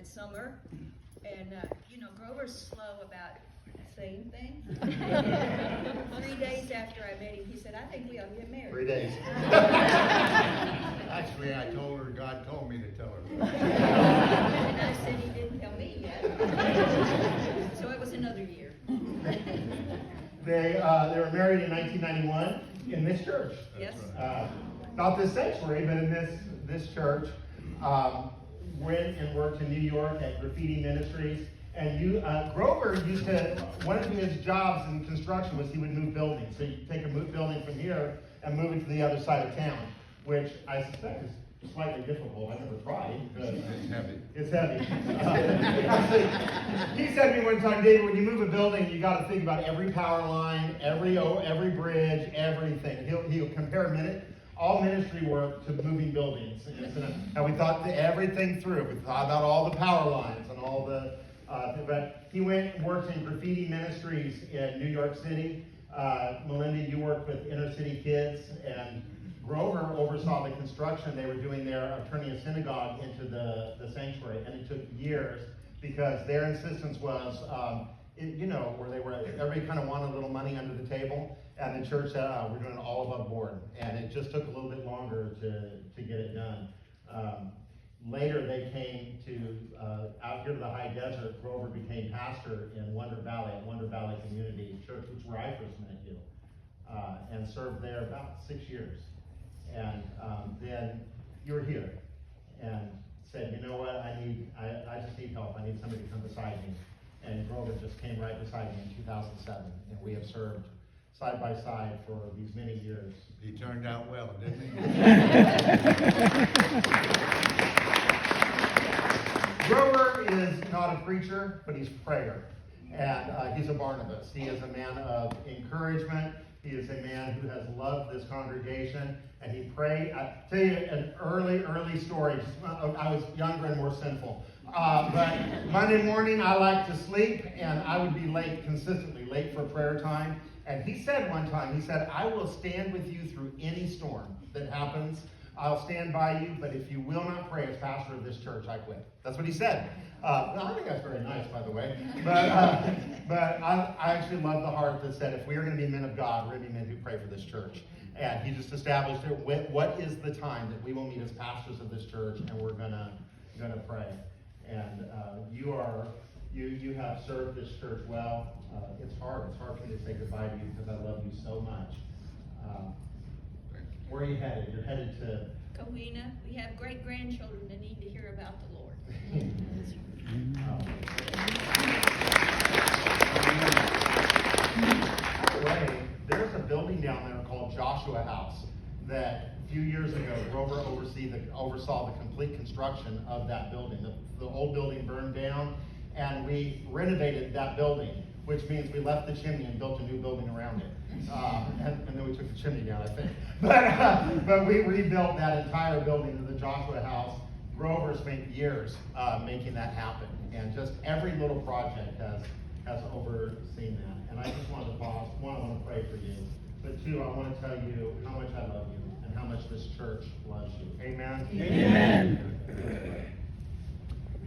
that summer. And, Grover's slow about saying things. 3 days after I met him, he said, I think we ought to get married. 3 days. Actually, I told her, God told me to tell her. And I said he didn't tell me yet. So it was another year. They were married in 1991 in this church. Yes. Not this sanctuary, but in this church. Went and worked in New York at Graffiti Ministries. And Grover used to, one of his jobs in construction was he would move buildings. So you take a building from here and move it to the other side of town, which I suspect is slightly difficult. I've never tried. It's heavy. It's heavy. Actually, he said to me one time, David, when you move a building, you got to think about every power line, every bridge, everything. He'll compare all ministry work to moving buildings. And we thought everything through. We thought about all the power lines and all the... but he went and worked in Graffiti Ministries in New York City. Melinda, you worked with inner city kids, and Grover oversaw the construction they were doing there of turning a synagogue into the sanctuary, and it took years because their insistence was, where they were, everybody kind of wanted a little money under the table, and the church said, we're doing it all above board, and it just took a little bit longer to get it done. Later, they came to out here to the high desert. Grover became pastor in Wonder Valley, at Wonder Valley Community Church, which is where I first met you, and served there about 6 years. And then you were here and said, you know what, I just need help. I need somebody to come beside me. And Grover just came right beside me in 2007, and we have served side by side for these many years. He turned out well, didn't he? Grover is not a preacher, but he's a prayer. And he's a Barnabas. He is a man of encouragement. He is a man who has loved this congregation. And he prayed. I'll tell you an early story. I was younger and more sinful. But Monday morning, I like to sleep, and I would be consistently late for prayer time. And he said one time, I will stand with you through any storm that happens. I'll stand by you, but if you will not pray as pastor of this church, I quit. That's what he said. I think that's very nice, by the way. But I actually love the heart that said, if we are going to be men of God, we're going to be men who pray for this church. And he just established it. What is the time that we will meet as pastors of this church, and we're gonna pray. And you have served this church well. It's hard. It's hard for me to say goodbye to you because I love you so much. Where are you headed? You're headed to Cowena. We have great grandchildren that need to hear about the Lord. By the way, there's a building down there called Joshua House that a few years ago Grover oversaw the complete construction of that building. The old building burned down, and we renovated that building, which means we left the chimney and built a new building around it. And then we took the chimney down, I think. But we rebuilt that entire building to the Joshua House. Grover spent years making that happen. And just every little project has overseen that. And I just wanted to pause. One, I want to pray for you. But two, I want to tell you how much I love you and how much this church loves you. Amen? Amen.